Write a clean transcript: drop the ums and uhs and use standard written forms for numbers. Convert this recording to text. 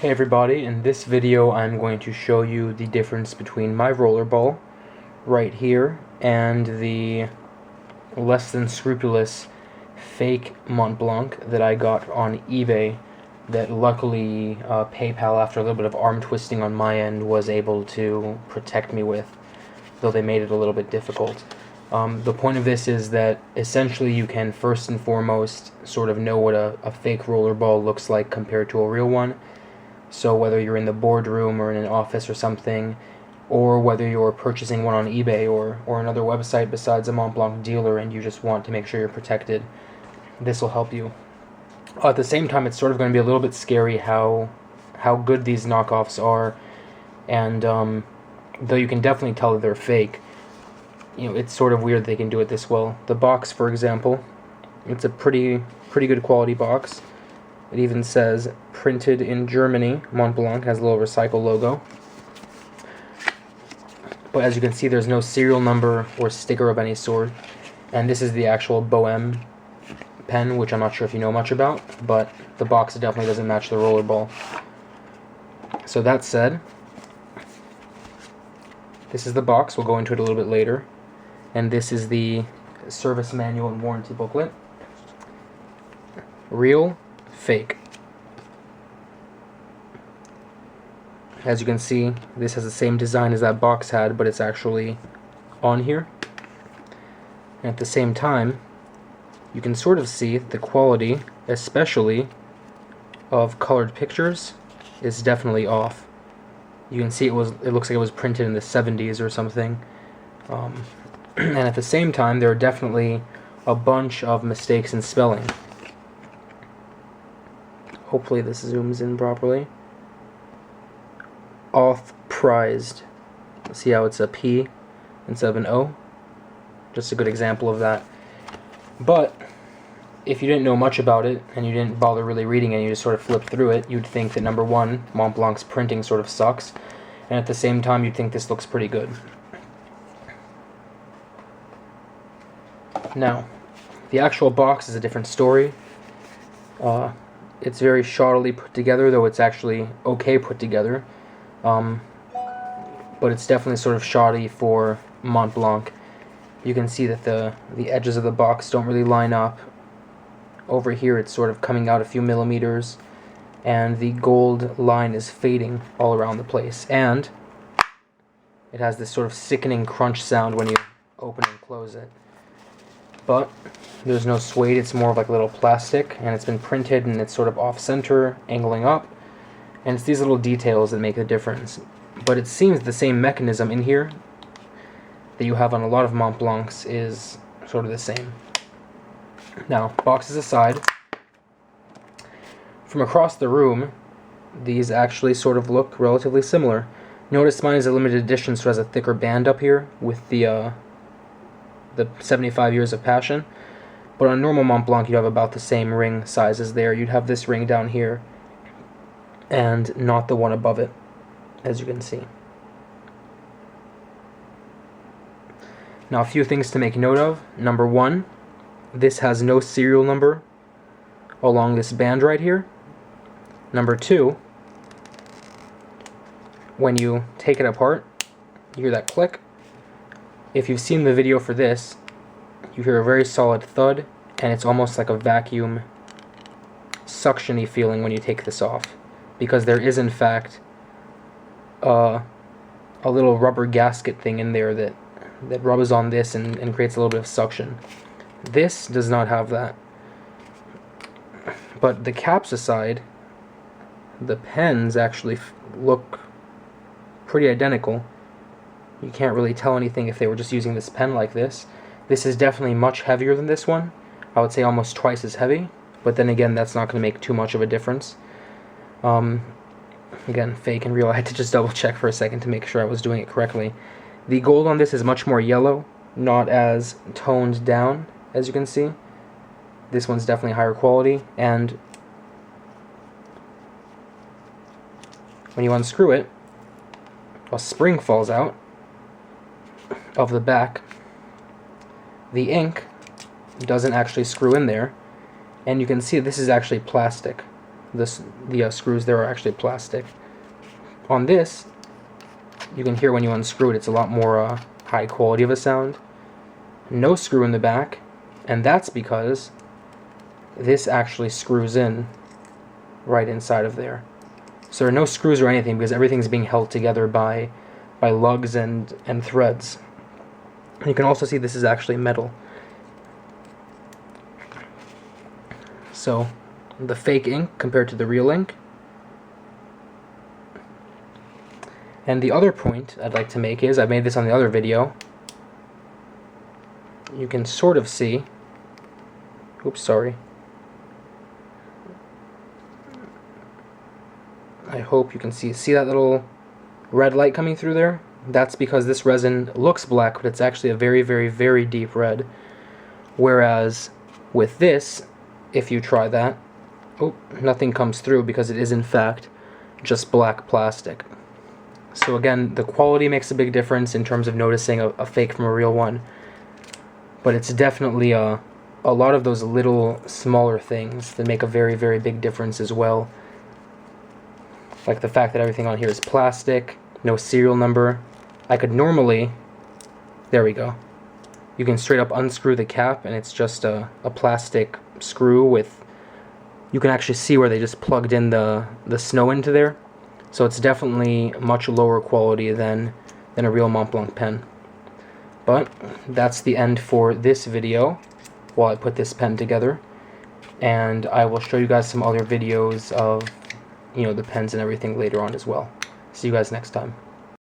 Hey everybody, in this video I'm going to show you the difference between my rollerball right here and the less than scrupulous fake Mont Blanc that I got on eBay that luckily PayPal, after a little bit of arm twisting on my end, was able to protect me with, though they made it a little bit difficult. The point of this is that essentially you can first and foremost sort of know what a fake rollerball looks like compared to a real one. So whether you're in the boardroom or in an office or something, or whether you're purchasing one on eBay or another website besides a Mont Blanc dealer and you just want to make sure you're protected, this will help you. At the same time, it's sort of going to be a little bit scary how good these knockoffs are, and though you can definitely tell that they're fake, it's sort of weird they can do it this well. The box, for example, it's a pretty good quality box. It even says printed in Germany. Mont Blanc has a little recycle logo. But as you can see, there's no serial number or sticker of any sort. And this is the actual Bohem pen, which I'm not sure if you know much about, but the box definitely doesn't match the rollerball. So that said, this is the box. We'll go into it a little bit later. And this is the service manual and warranty booklet. Real, fake. As you can see, this has the same design as that box had, but it's actually on here. And at the same time, you can sort of see the quality, especially of colored pictures, is definitely off. You can see it looks like it was printed in the 70s or something. And at the same time, there are definitely a bunch of mistakes in spelling. Hopefully this zooms in properly. Off-prized. See how it's a P instead of an O? Just a good example of that. But if you didn't know much about it, and you didn't bother really reading it, and you just sort of flipped through it, you'd think that number one, Mont Blanc's printing sort of sucks, and at the same time you'd think this looks pretty good. Now, the actual box is a different story. It's very shoddily put together, though it's actually okay put together. But it's definitely sort of shoddy for Mont Blanc. You can see that the edges of the box don't really line up. Over here it's sort of coming out a few millimeters, and the gold line is fading all around the place. And it has this sort of sickening crunch sound when you open and close it. But there's no suede, it's more of like a little plastic, and it's been printed and it's sort of off-center, angling up, and it's these little details that make the difference. But it seems the same mechanism in here that you have on a lot of Mont Blancs is sort of the same. Now, boxes aside, from across the room, these actually sort of look relatively similar. Notice mine is a limited edition, so it has a thicker band up here with the 75 years of passion. But on a normal Mont Blanc, you'd have about the same ring size as there. You'd have this ring down here, and not the one above it, as you can see. Now, a few things to make note of. Number one, this has no serial number along this band right here. Number two, when you take it apart, you hear that click. If you've seen the video for this, you hear a very solid thud, and it's almost like a vacuum suction-y feeling when you take this off, because there is in fact a little rubber gasket thing in there that rubs on this and creates a little bit of suction. This does not have that. But the caps aside, the pens actually look pretty identical. You can't really tell anything if they were just using this pen like this. This is definitely much heavier than this one. I would say almost twice as heavy, but then again, that's not going to make too much of a difference. Again, fake and real. I had to just double check for a second to make sure I was doing it correctly. The gold on this is much more yellow, not as toned down, as you can see. This one's definitely higher quality, and when you unscrew it, a spring falls out of the back. The ink doesn't actually screw in there, and you can see this is actually plastic. the screws there are actually plastic. On this, you can hear when you unscrew it, it's a lot more high quality of a sound. No screw in the back, and that's because this actually screws in right inside of there. So there are no screws or anything because everything's being held together by lugs and threads. And you can also see this is actually metal. So the fake ink compared to the real ink. And the other point I'd like to make is, I made this on the other video, you can sort of see, oops, sorry. I hope you can see that little red light coming through there? That's because this resin looks black, but it's actually a very, very, very deep red. Whereas with this, if you try that, oh, nothing comes through because it is in fact just black plastic. So again, the quality makes a big difference in terms of noticing a fake from a real one. But it's definitely a lot of those little smaller things that make a very, very big difference as well. Like the fact that everything on here is plastic, no serial number. I could normally, there we go. You can straight up unscrew the cap and it's just a plastic screw with, you can actually see where they just plugged in the snow into there. So it's definitely much lower quality than a real Mont Blanc pen. But that's the end for this video while I put this pen together. And I will show you guys some other videos of, you know, the pens and everything later on as well. See you guys next time.